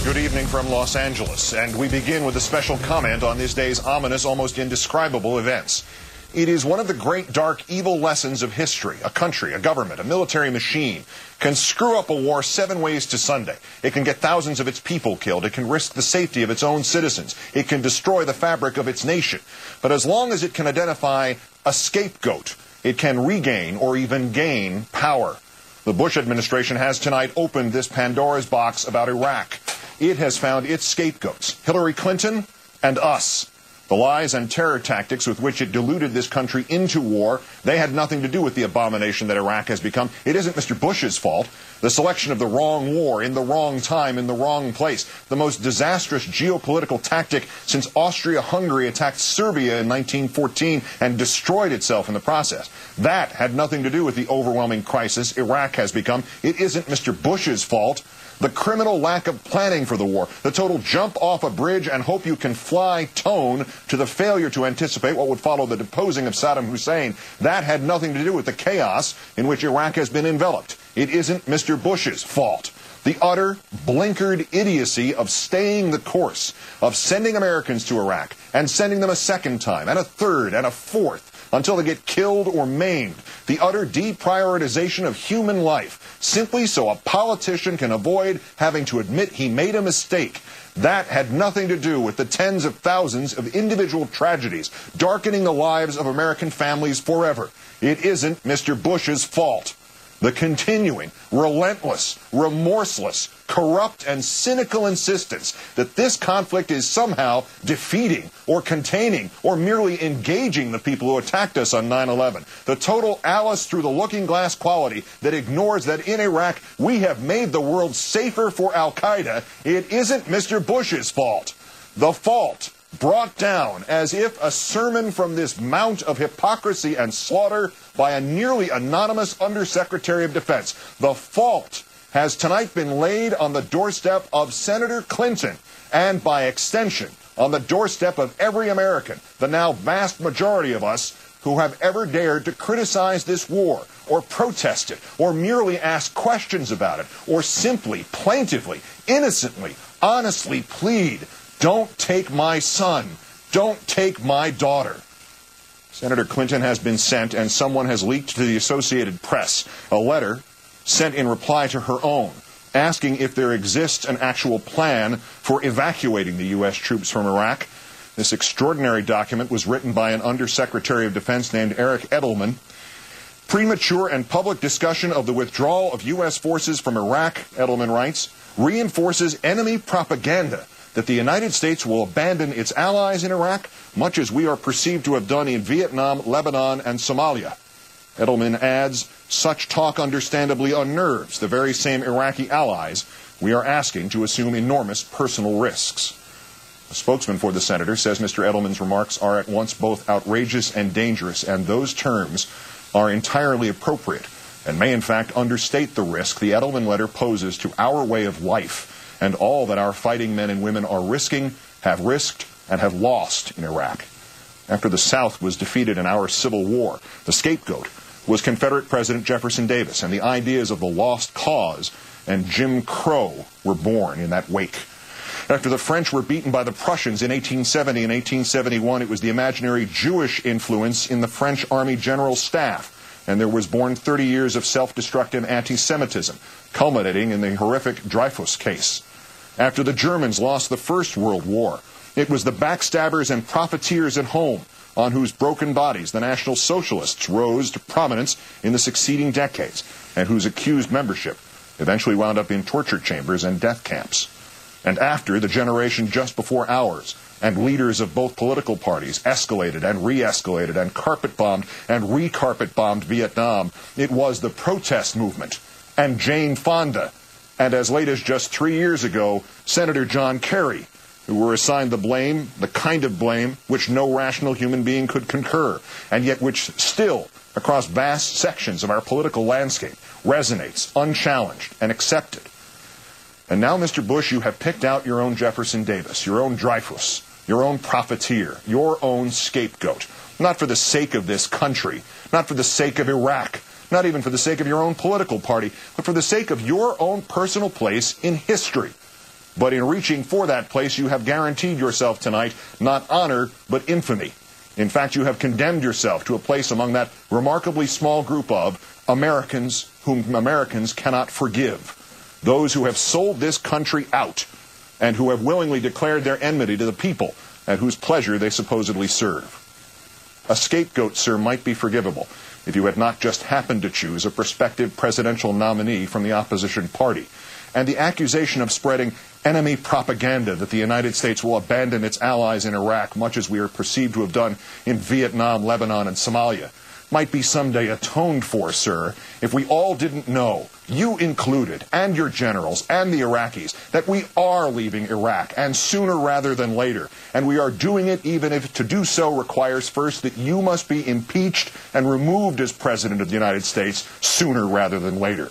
Good evening from Los Angeles, and we begin with a special comment on this day's ominous, almost indescribable events. It is one of the great, dark, evil lessons of history. A country, a government, a military machine can screw up a war 7 ways to Sunday. It can get thousands of its people killed. It can risk the safety of its own citizens. It can destroy the fabric of its nation. But as long as it can identify a scapegoat, it can regain or even gain power. The Bush administration has tonight opened this Pandora's box about Iraq. It has found its scapegoats, Hillary Clinton and us. The lies and terror tactics with which it deluded this country into war, they had nothing to do with the abomination that Iraq has become. It isn't Mr. Bush's fault. The selection of the wrong war, in the wrong time, in the wrong place, the most disastrous geopolitical tactic since Austria-Hungary attacked Serbia in 1914 and destroyed itself in the process. That had nothing to do with the overwhelming crisis Iraq has become. It isn't Mr. Bush's fault. The criminal lack of planning for the war, the total jump off a bridge and hope you can fly tone to the failure to anticipate what would follow the deposing of Saddam Hussein, that had nothing to do with the chaos in which Iraq has been enveloped. It isn't Mr. Bush's fault. The utter, blinkered idiocy of staying the course, of sending Americans to Iraq and sending them a second time and a third and a fourth until they get killed or maimed. The utter deprioritization of human life, simply so a politician can avoid having to admit he made a mistake. That had nothing to do with the tens of thousands of individual tragedies darkening the lives of American families forever. It isn't Mr. Bush's fault. The continuing, relentless, remorseless, corrupt, and cynical insistence that this conflict is somehow defeating or containing or merely engaging the people who attacked us on 9/11. The total Alice through the looking glass quality that ignores that in Iraq we have made the world safer for al-Qaeda. It isn't Mr. Bush's fault. The fault brought down as if a sermon from this mount of hypocrisy and slaughter by a nearly anonymous Undersecretary of Defense. The fault has tonight been laid on the doorstep of Senator Clinton and, by extension, on the doorstep of every American, the now vast majority of us who have ever dared to criticize this war or protest it or merely ask questions about it or simply, plaintively, innocently, honestly plead, "Don't take my son. Don't take my daughter." Senator Clinton has been sent, and someone has leaked to the Associated Press, a letter sent in reply to her own, asking if there exists an actual plan for evacuating the U.S. troops from Iraq. This extraordinary document was written by an Undersecretary of Defense named Eric Edelman. Premature and public discussion of the withdrawal of U.S. forces from Iraq, Edelman writes, reinforces enemy propaganda that the United States will abandon its allies in Iraq, much as we are perceived to have done in Vietnam, Lebanon, and Somalia. Edelman adds, such talk understandably unnerves the very same Iraqi allies we are asking to assume enormous personal risks. A spokesman for the senator says Mr. Edelman's remarks are at once both outrageous and dangerous, and those terms are entirely appropriate and may in fact understate the risk the Edelman letter poses to our way of life and all that our fighting men and women are risking, have risked, and have lost in Iraq. After the South was defeated in our Civil War, the scapegoat was Confederate President Jefferson Davis, and the ideas of the lost cause and Jim Crow were born in that wake. After the French were beaten by the Prussians in 1870 and 1871, it was the imaginary Jewish influence in the French Army General Staff, and there was born 30 years of self-destructive anti-Semitism, culminating in the horrific Dreyfus case. After the Germans lost the First World War, it was the backstabbers and profiteers at home on whose broken bodies the National Socialists rose to prominence in the succeeding decades, and whose accused membership eventually wound up in torture chambers and death camps. And after the generation just before ours, and leaders of both political parties escalated and re-escalated and carpet-bombed and re-carpet-bombed Vietnam, it was the protest movement and Jane Fonda, and as late as just 3 years ago, Senator John Kerry, who were assigned the blame, the kind of blame which no rational human being could concur, and yet which still, across vast sections of our political landscape, resonates unchallenged and accepted. And now, Mr. Bush, you have picked out your own Jefferson Davis, your own Dreyfus, your own profiteer, your own scapegoat, not for the sake of this country, not for the sake of Iraq, not even for the sake of your own political party, but for the sake of your own personal place in history. But in reaching for that place, you have guaranteed yourself tonight not honor, but infamy. In fact, you have condemned yourself to a place among that remarkably small group of Americans whom Americans cannot forgive. Those who have sold this country out and who have willingly declared their enmity to the people at whose pleasure they supposedly serve. A scapegoat, sir, might be forgivable if you had not just happened to choose a prospective presidential nominee from the opposition party. And the accusation of spreading enemy propaganda that the United States will abandon its allies in Iraq, much as we are perceived to have done in Vietnam, Lebanon, and Somalia, might be someday atoned for, sir, if we all didn't know, you included, and your generals, and the Iraqis, that we are leaving Iraq, and sooner rather than later. And we are doing it even if to do so requires first that you must be impeached and removed as President of the United States sooner rather than later.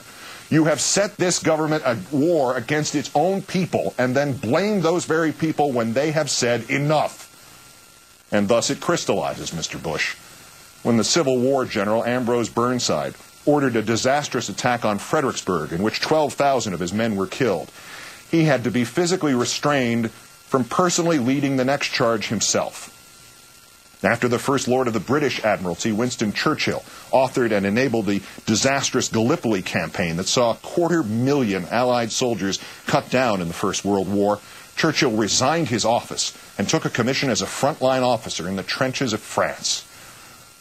You have set this government at war against its own people and then blamed those very people when they have said enough. And thus it crystallizes, Mr. Bush. When the Civil War general Ambrose Burnside ordered a disastrous attack on Fredericksburg in which 12,000 of his men were killed, he had to be physically restrained from personally leading the next charge himself. After the First Lord of the British Admiralty, Winston Churchill, authored and enabled the disastrous Gallipoli campaign that saw 250,000 Allied soldiers cut down in the First World War, Churchill resigned his office and took a commission as a frontline officer in the trenches of France.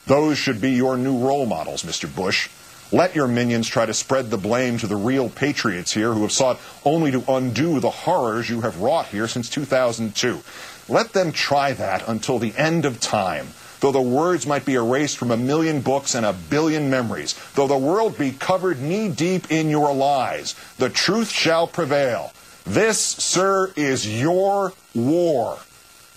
Those should be your new role models, Mr. Bush. Let your minions try to spread the blame to the real patriots here who have sought only to undo the horrors you have wrought here since 2002. Let them try that until the end of time, though the words might be erased from 1,000,000 books and 1,000,000,000 memories, though the world be covered knee-deep in your lies. The truth shall prevail. This, sir, is your war.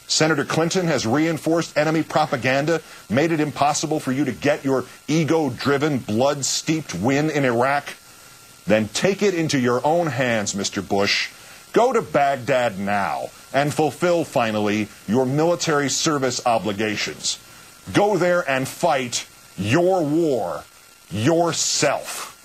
Senator Clinton has reinforced enemy propaganda, made it impossible for you to get your ego-driven, blood-steeped win in Iraq. Then take it into your own hands, Mr. Bush. Go to Baghdad now and fulfill, finally, your military service obligations. Go there and fight your war yourself.